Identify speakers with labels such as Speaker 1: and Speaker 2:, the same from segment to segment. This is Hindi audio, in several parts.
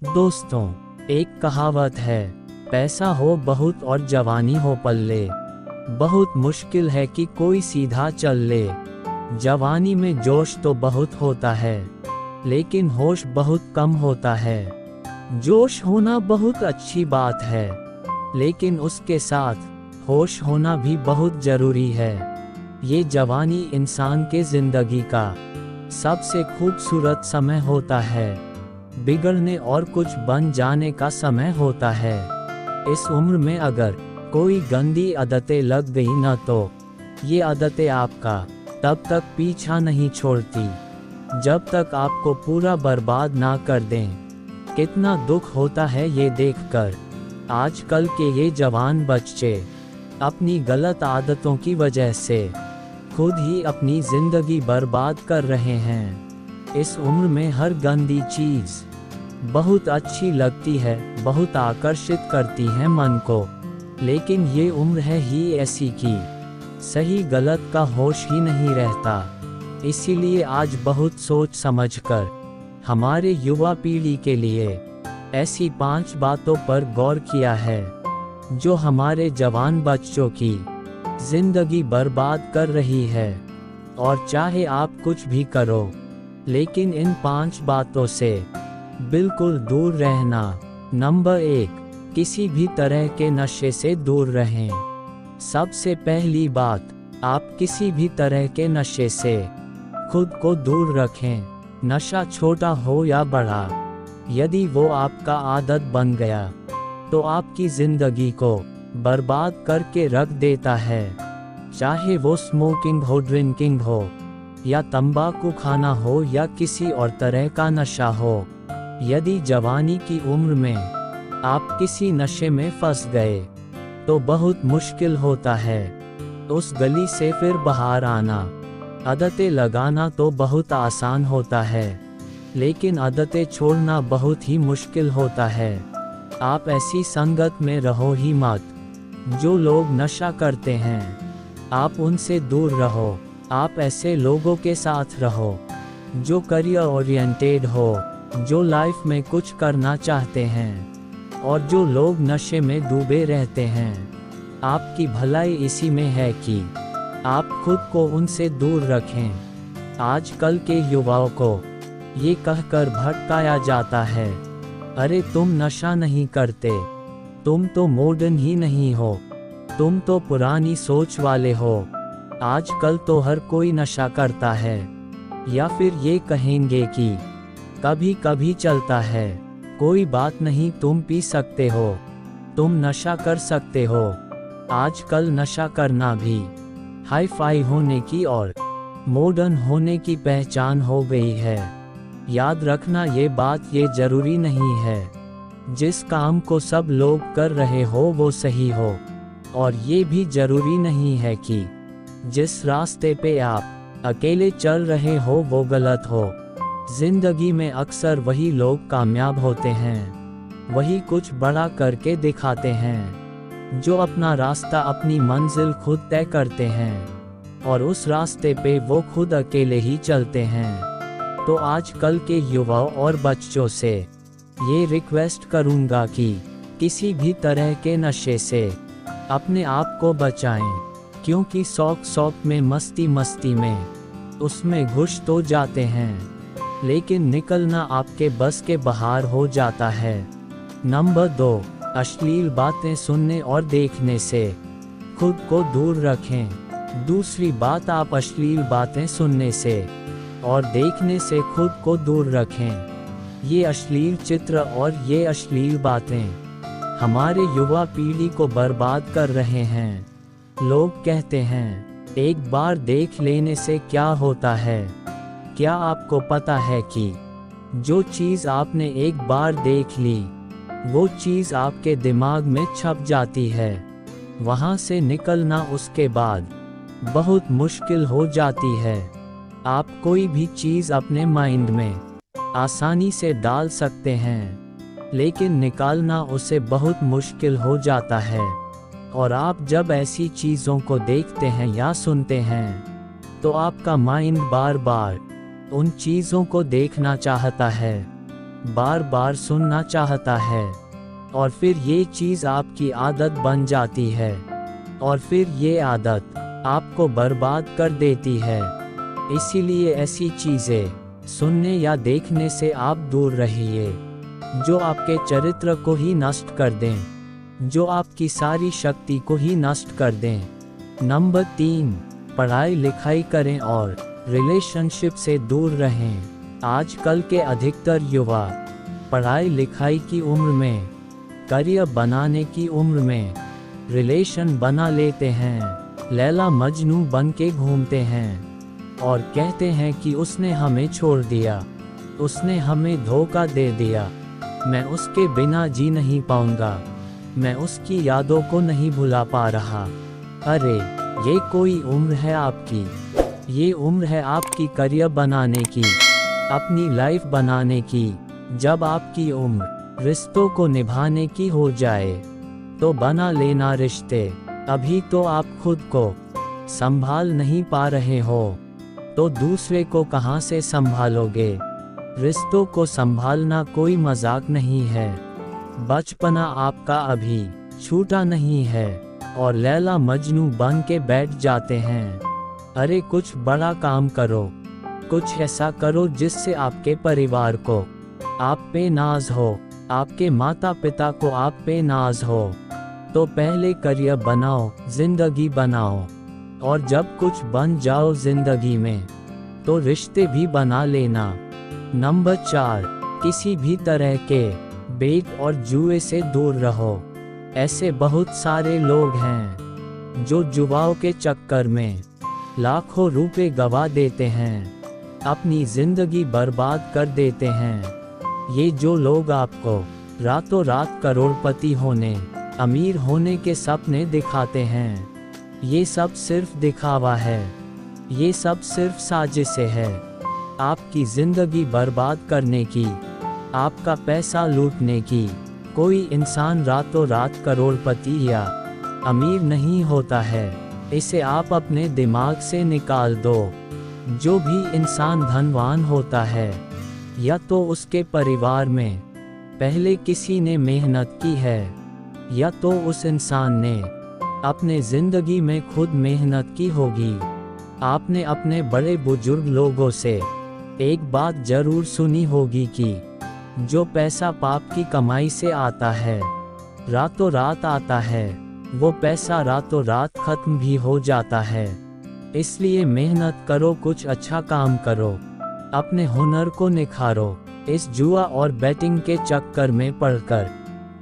Speaker 1: दोस्तों, एक कहावत है, पैसा हो बहुत और जवानी हो पल्ले। बहुत मुश्किल है कि कोई सीधा चल ले। जवानी में जोश तो बहुत होता है, लेकिन होश बहुत कम होता है। जोश होना बहुत अच्छी बात है, लेकिन उसके साथ होश होना भी बहुत जरूरी है। ये जवानी इंसान के जिंदगी का सबसे खूबसूरत समय होता है। बिगड़ने और कुछ बन जाने का समय होता है। इस उम्र में अगर कोई गंदी आदतें लग गई न, तो ये आदतें आपका तब तक पीछा नहीं छोड़ती जब तक आपको पूरा बर्बाद ना कर दें। कितना दुख होता है ये देखकर आजकल के ये जवान बच्चे अपनी गलत आदतों की वजह से खुद ही अपनी जिंदगी बर्बाद कर रहे हैं। इस उम्र में हर गंदी चीज बहुत अच्छी लगती है, बहुत आकर्षित करती है मन को, लेकिन ये उम्र है ही ऐसी कि सही गलत का होश ही नहीं रहता। इसीलिए आज बहुत सोच समझकर हमारे युवा पीढ़ी के लिए ऐसी 5 बातों पर गौर किया है जो हमारे जवान बच्चों की जिंदगी बर्बाद कर रही है। और चाहे आप कुछ भी करो, लेकिन इन 5 बातों से बिल्कुल दूर रहना। नंबर 1, किसी भी तरह के नशे से दूर रहें। सबसे पहली बात, आप किसी भी तरह के नशे से खुद को दूर रखें। नशा छोटा हो या बड़ा, यदि वो आपका आदत बन गया तो आपकी जिंदगी को बर्बाद करके रख देता है। चाहे वो स्मोकिंग हो, ड्रिंकिंग हो, या तंबाकू खाना हो, या किसी और तरह का नशा हो। यदि जवानी की उम्र में आप किसी नशे में फंस गए तो बहुत मुश्किल होता है उस गली से फिर बाहर आना। आदतें लगाना तो बहुत आसान होता है, लेकिन आदतें छोड़ना बहुत ही मुश्किल होता है। आप ऐसी संगत में रहो ही मत जो लोग नशा करते हैं, आप उनसे दूर रहो। आप ऐसे लोगों के साथ रहो जो करियर ओरिएंटेड हो, जो लाइफ में कुछ करना चाहते हैं। और जो लोग नशे में डूबे रहते हैं, आपकी भलाई इसी में है कि आप खुद को उनसे दूर रखें। आजकल के युवाओं को ये कहकर भटकाया जाता है, अरे तुम नशा नहीं करते, तुम तो मॉडर्न ही नहीं हो, तुम तो पुरानी सोच वाले हो, आजकल तो हर कोई नशा करता है। या फिर ये कहेंगे कि कभी कभी चलता है, कोई बात नहीं, तुम पी सकते हो, तुम नशा कर सकते हो। आजकल नशा करना भी हाई फाई होने की और मॉडर्न होने की पहचान हो गई है। याद रखना ये बात ये जरूरी नहीं है जिस काम को सब लोग कर रहे हो वो सही हो, और ये भी जरूरी नहीं है कि जिस रास्ते पे आप अकेले चल रहे हो वो गलत हो। जिंदगी में अक्सर वही लोग कामयाब होते हैं, वही कुछ बड़ा करके दिखाते हैं, जो अपना रास्ता, अपनी मंजिल खुद तय करते हैं, और उस रास्ते पे वो खुद अकेले ही चलते हैं। तो आजकल के युवाओं और बच्चों से ये रिक्वेस्ट करूंगा कि किसी भी तरह के नशे से अपने आप को बचाएं, क्योंकि शौक में, मस्ती में उसमें घुस तो जाते हैं, लेकिन निकलना आपके बस के बाहर हो जाता है। नंबर 2, अश्लील बातें सुनने और देखने से खुद को दूर रखें। दूसरी बात, आप अश्लील बातें सुनने से और देखने से खुद को दूर रखें। ये अश्लील चित्र और ये अश्लील बातें हमारे युवा पीढ़ी को बर्बाद कर रहे हैं। लोग कहते हैं, एक बार देख लेने से क्या होता है। क्या आपको पता है कि जो चीज़ आपने एक बार देख ली, वो चीज़ आपके दिमाग में छप जाती है। वहाँ से निकलना उसके बाद बहुत मुश्किल हो जाती है। आप कोई भी चीज़ अपने माइंड में आसानी से डाल सकते हैं, लेकिन निकालना उसे बहुत मुश्किल हो जाता है। और आप जब ऐसी चीज़ों को देखते हैं या सुनते हैं, तो आपका माइंड बार बार उन चीज़ों को देखना चाहता है, बार बार सुनना चाहता है, और फिर ये चीज़ आपकी आदत बन जाती है, और फिर ये आदत आपको बर्बाद कर देती है। इसीलिए ऐसी चीज़ें सुनने या देखने से आप दूर रहिए जो आपके चरित्र को ही नष्ट कर दें, जो आपकी सारी शक्ति को ही नष्ट कर दें। नंबर 3, पढ़ाई लिखाई करें और रिलेशनशिप से दूर रहें। आजकल के अधिकतर युवा पढ़ाई लिखाई की उम्र में, करियर बनाने की उम्र में रिलेशन बना लेते हैं, लैला मजनू बन के घूमते हैं और कहते हैं कि उसने हमें छोड़ दिया, उसने हमें धोखा दे दिया, मैं उसके बिना जी नहीं पाऊंगा, मैं उसकी यादों को नहीं भुला पा रहा। अरे ये कोई उम्र है आपकी, ये उम्र है आपकी करियर बनाने की, अपनी लाइफ बनाने की। जब आपकी उम्र रिश्तों को निभाने की हो जाए तो बना लेना रिश्ते। अभी तो आप खुद को संभाल नहीं पा रहे हो तो दूसरे को कहां से संभालोगे। रिश्तों को संभालना कोई मजाक नहीं है। बचपना आपका अभी छूटा नहीं है और लैला मजनू बन के बैठ जाते हैं। अरे कुछ बड़ा काम करो, कुछ ऐसा करो जिससे आपके परिवार को आप पे नाज हो, आपके माता पिता को आप पे नाज हो। तो पहले करियर बनाओ, जिंदगी बनाओ, और जब कुछ बन जाओ जिंदगी में तो रिश्ते भी बना लेना। नंबर 4, किसी भी तरह के बेट और जुए से दूर रहो। ऐसे बहुत सारे लोग हैं जो जुआओं के चक्कर में लाखों रुपए गवा देते हैं, अपनी जिंदगी बर्बाद कर देते हैं। ये जो लोग आपको रातों रात करोड़पति होने, अमीर होने के सपने दिखाते हैं, ये सब सिर्फ दिखावा है, ये सब सिर्फ साजिशें है आपकी जिंदगी बर्बाद करने की, आपका पैसा लूटने की। कोई इंसान रातों रात करोड़पति या अमीर नहीं होता है, इसे आप अपने दिमाग से निकाल दो। जो भी इंसान धनवान होता है या तो उसके परिवार में पहले किसी ने मेहनत की है या तो उस इंसान ने अपने जिंदगी में खुद मेहनत की होगी। आपने अपने बड़े बुजुर्ग लोगों से एक बात जरूर सुनी होगी कि जो पैसा पाप की कमाई से आता है, रातों रात आता है, वो पैसा रातों रात खत्म भी हो जाता है। इसलिए मेहनत करो, कुछ अच्छा काम करो, अपने हुनर को निखारो। इस जुआ और बैटिंग के चक्कर में पड़कर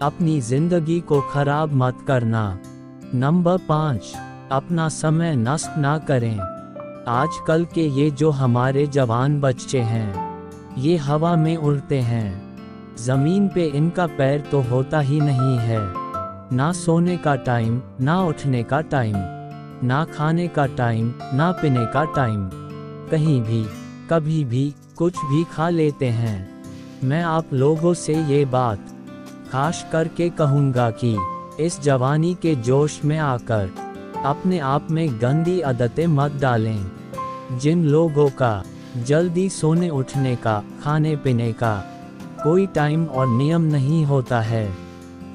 Speaker 1: अपनी जिंदगी को खराब मत करना। नंबर 5, अपना समय नष्ट ना करें। आजकल के ये जो हमारे जवान बच्चे हैं, ये हवा में उड़ते हैं, जमीन पे इनका पैर तो होता ही नहीं है। ना सोने का टाइम, ना उठने का टाइम, ना खाने का टाइम, ना पीने का टाइम, कहीं भी कभी भी कुछ भी खा लेते हैं। मैं आप लोगों से ये बात खास करके कहूँगा कि इस जवानी के जोश में आकर अपने आप में गंदी आदतें मत डालें। जिन लोगों का जल्दी सोने उठने का, खाने पीने का कोई टाइम और नियम नहीं होता है,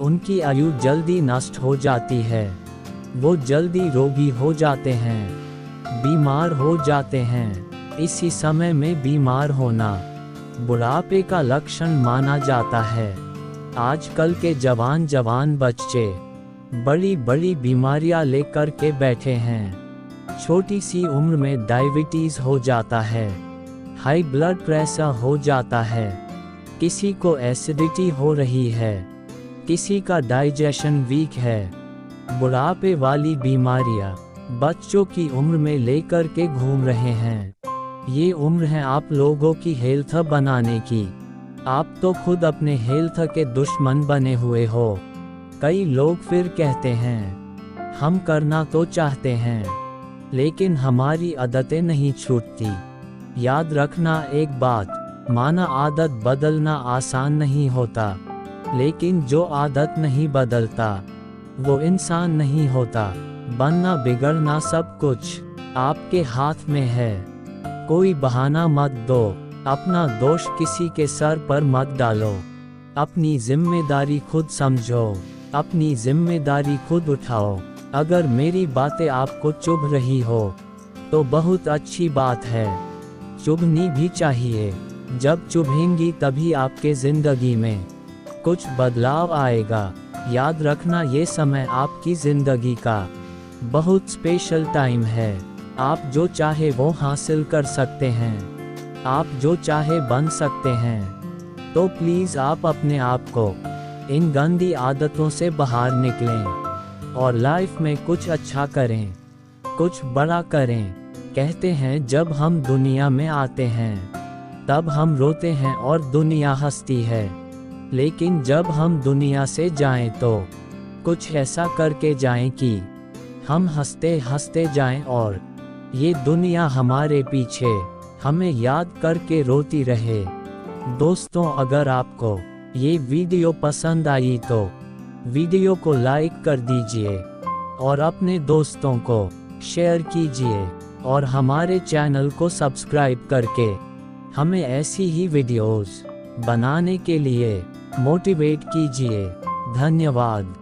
Speaker 1: उनकी आयु जल्दी नष्ट हो जाती है, वो जल्दी रोगी हो जाते हैं, बीमार हो जाते हैं। इसी समय में बीमार होना बुढ़ापे का लक्षण माना जाता है। आजकल के जवान बच्चे बड़ी बड़ी बीमारियां लेकर के बैठे हैं। छोटी सी उम्र में डायबिटीज हो जाता है, हाई ब्लड प्रेशर हो जाता है, किसी को एसिडिटी हो रही है, किसी का डाइजेशन वीक है। बुढ़ापे वाली बीमारियां बच्चों की उम्र में लेकर के घूम रहे हैं। ये उम्र है आप लोगों की हेल्थ बनाने की। आप तो खुद अपने हेल्थ के दुश्मन बने हुए हो। कई लोग फिर कहते हैं हम करना तो चाहते हैं लेकिन हमारी आदतें नहीं छूटती। याद रखना एक बात, माना आदत बदलना आसान नहीं होता, लेकिन जो आदत नहीं बदलता वो इंसान नहीं होता। बनना बिगड़ना सब कुछ आपके हाथ में है। कोई बहाना मत दो, अपना दोष किसी के सर पर मत डालो। अपनी जिम्मेदारी खुद समझो। अपनी जिम्मेदारी खुद उठाओ। अगर मेरी बातें आपको चुभ रही हो तो बहुत अच्छी बात है, चुभनी भी चाहिए। जब चुभेंगी तभी आपके जिंदगी में कुछ बदलाव आएगा। याद रखना, ये समय आपकी जिंदगी का बहुत स्पेशल टाइम है। आप जो चाहे वो हासिल कर सकते हैं। आप जो चाहे बन सकते हैं। तो प्लीज़ आप अपने आप को इन गंदी आदतों से बाहर निकलें और लाइफ में कुछ अच्छा करें, कुछ बड़ा करें। कहते हैं जब हम दुनिया में आते हैं तब हम रोते हैं और दुनिया हंसती है, लेकिन जब हम दुनिया से जाएं तो कुछ ऐसा करके जाएं कि हम हंसते हंसते जाएं और ये दुनिया हमारे पीछे हमें याद करके रोती रहे। दोस्तों, अगर आपको ये वीडियो पसंद आई तो वीडियो को लाइक कर दीजिए और अपने दोस्तों को शेयर कीजिए और हमारे चैनल को सब्सक्राइब करके हमें ऐसी ही वीडियोस बनाने के लिए मोटिवेट कीजिए। धन्यवाद।